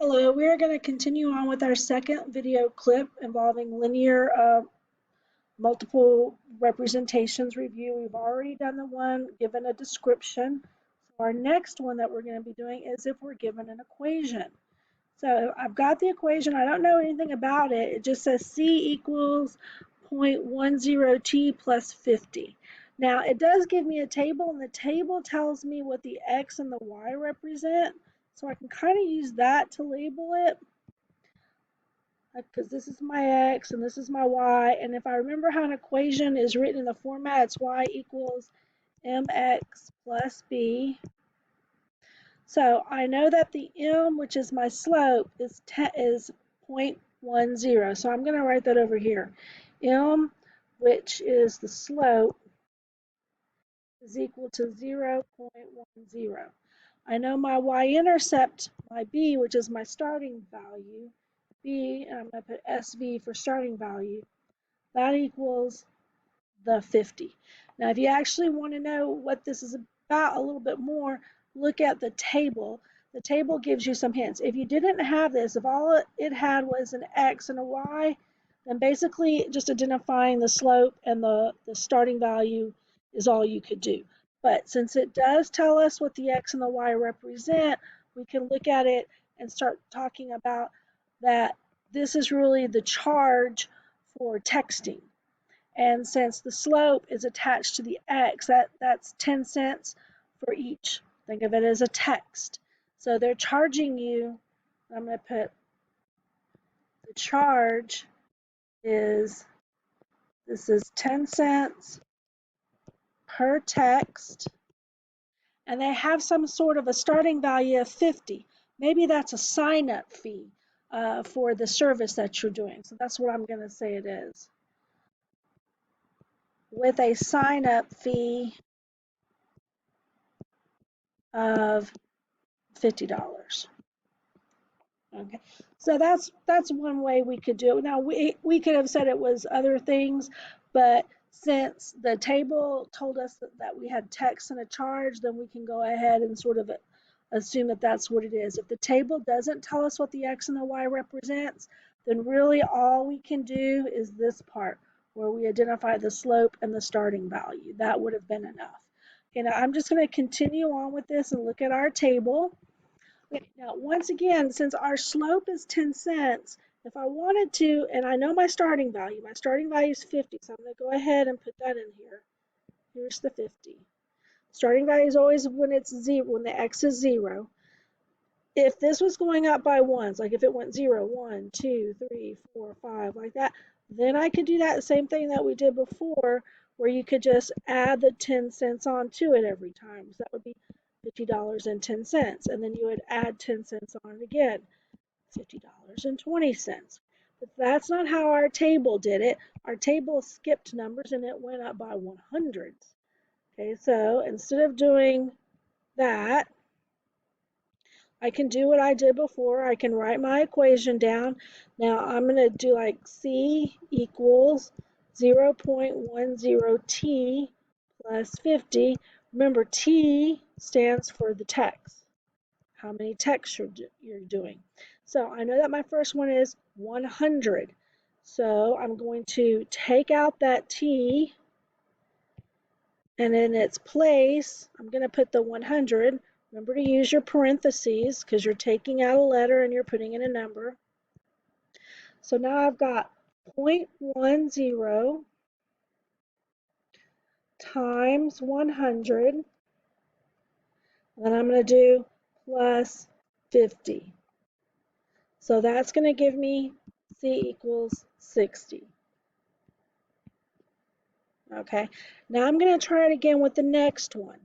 Hello, we are going to continue on with our second video clip involving linear multiple representations review. We've already done the one given a description. So our next one that we're going to be doing is if we're given an equation. So I've got the equation. I don't know anything about it. It just says C equals 0.10t plus 50. Now it does give me a table, and the table tells me what the x and the y represent. So I can kind of use that to label it, because this is my x and this is my y. And if I remember how an equation is written in the format, it's y equals mx plus b. So I know that the m, which is my slope, is 0.10. So I'm going to write that over here. M, which is the slope, is equal to 0.10. I know my y-intercept, my b, which is my starting value, b, and I'm going to put SV for starting value, that equals the 50. Now, if you actually want to know what this is about a little bit more, look at the table. The table gives you some hints. If you didn't have this, if all it had was an x and a y, then basically just identifying the slope and the starting value is all you could do. But since it does tell us what the x and the y represent, we can look at it and start talking about that this is really the charge for texting. And since the slope is attached to the x, that's 10 cents for each. Think of it as a text. So they're charging you, I'm going to put the charge is, this is 10 cents per text, and they have some sort of a starting value of 50. Maybe that's a sign-up fee for the service that you're doing. So that's what I'm going to say it is. With a sign-up fee of $50. Okay, so that's one way we could do it. Now we could have said it was other things, but since the table told us that we had text and a charge, then we can go ahead and sort of assume that that's what it is. If the table doesn't tell us what the x and the y represents, then really all we can do is this part where we identify the slope and the starting value. That would have been enough. Okay, now I'm just going to continue on with this and look at our table. Okay, now, once again, since our slope is 10 cents, if I wanted to, and I know my starting value is 50, so I'm going to go ahead and put that in here. Here's the 50. Starting value is always when it's 0, when the x is 0. If this was going up by ones, like if it went 0, 1, 2, 3, 4, 5, like that, then I could do that same thing that we did before, where you could just add the 10 cents onto it every time. So that would be $50.10, and then you would add 10 cents on it again, $50.20. But that's not how our table did it. Our table skipped numbers and it went up by 100s. Okay, so instead of doing that, I can do what I did before. I can write my equation down. Now I'm going to do like C equals 0.10t plus 50. Remember, T stands for the text, how many texts you're doing. So I know that my first one is 100. So I'm going to take out that T, and in its place, I'm going to put the 100. Remember to use your parentheses because you're taking out a letter and you're putting in a number. So now I've got 0.10 times 100. And then I'm going to do plus 50. So that's going to give me C equals 60. Okay, now I'm going to try it again with the next one.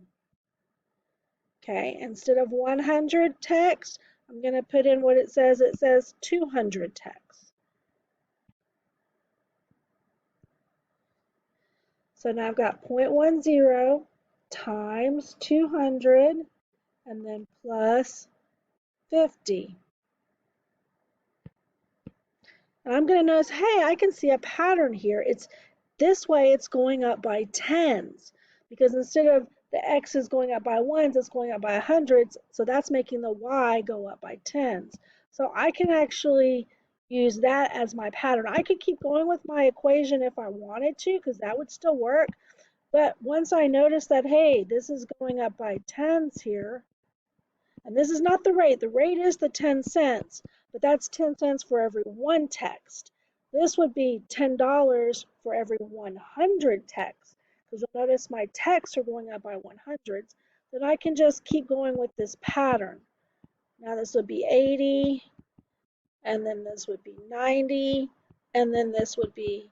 Okay, instead of 100 text, I'm going to put in what it says. It says 200 text. So now I've got 0.10 times 200 and then plus 50. And I'm going to notice, hey, I can see a pattern here. It's this way, it's going up by tens, because instead of the x is going up by ones, it's going up by hundreds. So that's making the y go up by tens. So I can actually use that as my pattern. I could keep going with my equation if I wanted to, because that would still work. But once I notice that, hey, this is going up by tens here, and this is not the rate is the 10 cents, but that's 10 cents for every one text. This would be $10 for every 100 texts, because you'll notice my texts are going up by 100s. Then I can just keep going with this pattern. Now this would be 80, and then this would be 90, and then this would be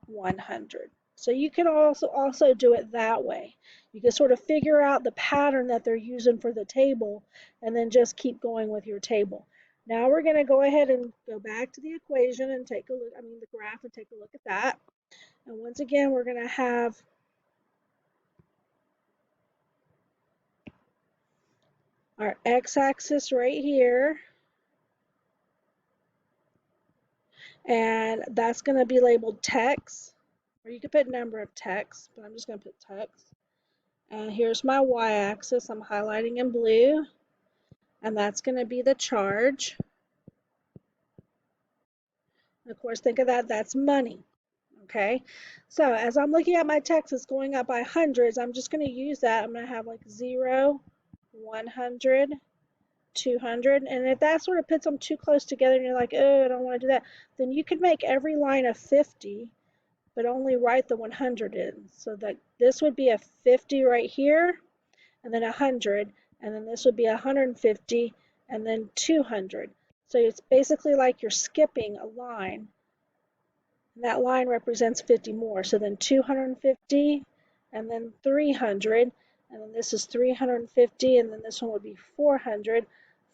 100. So you can also do it that way. You can sort of figure out the pattern that they're using for the table and then just keep going with your table. Now we're going to go ahead and go back to the equation and take a look, the graph, and take a look at that. And once again, we're going to have our x-axis right here, and that's going to be labeled text, or you could put number of texts, but I'm just going to put text. And here's my y-axis, I'm highlighting in blue, and that's going to be the charge. And of course, think of that, that's money. Okay, so as I'm looking at my text, it's going up by hundreds. I'm just going to use that. I'm going to have like 0, 100, 200, and if that sort of puts them too close together and you're like, oh, I don't want to do that, then you could make every line a 50, but only write the 100 in. So that this would be a 50 right here, and then 100, and then this would be 150, and then 200. So it's basically like you're skipping a line, and that line represents 50 more. So then 250, and then 300, and then this is 350, and then this one would be 400,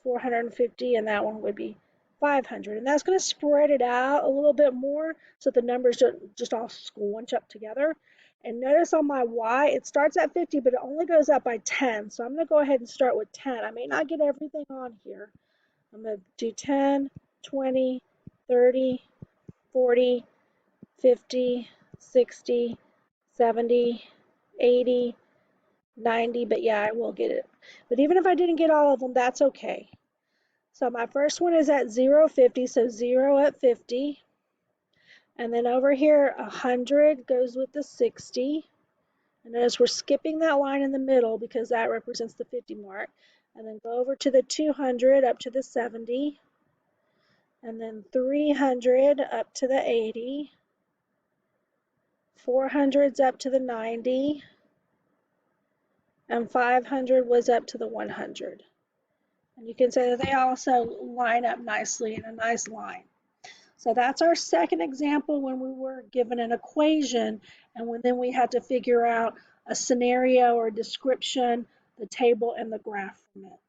450, and that one would be 500. And that's going to spread it out a little bit more so the numbers don't just all squunch up together. And notice on my Y, it starts at 50, but it only goes up by 10. So I'm going to go ahead and start with 10. I may not get everything on here. I'm going to do 10, 20, 30, 40, 50, 60, 70, 80, 90, but yeah, I will get it. But even if I didn't get all of them, that's okay. So my first one is at 0, 50, so 0 at 50. And then over here, 100 goes with the 60. And notice we're skipping that line in the middle because that represents the 50 mark. And then go over to the 200 up to the 70. And then 300 up to the 80. 400's up to the 90. And 500 was up to the 100. And you can see that they also line up nicely in a nice line. So that's our second example when we were given an equation and then we had to figure out a scenario or a description, the table, and the graph from it.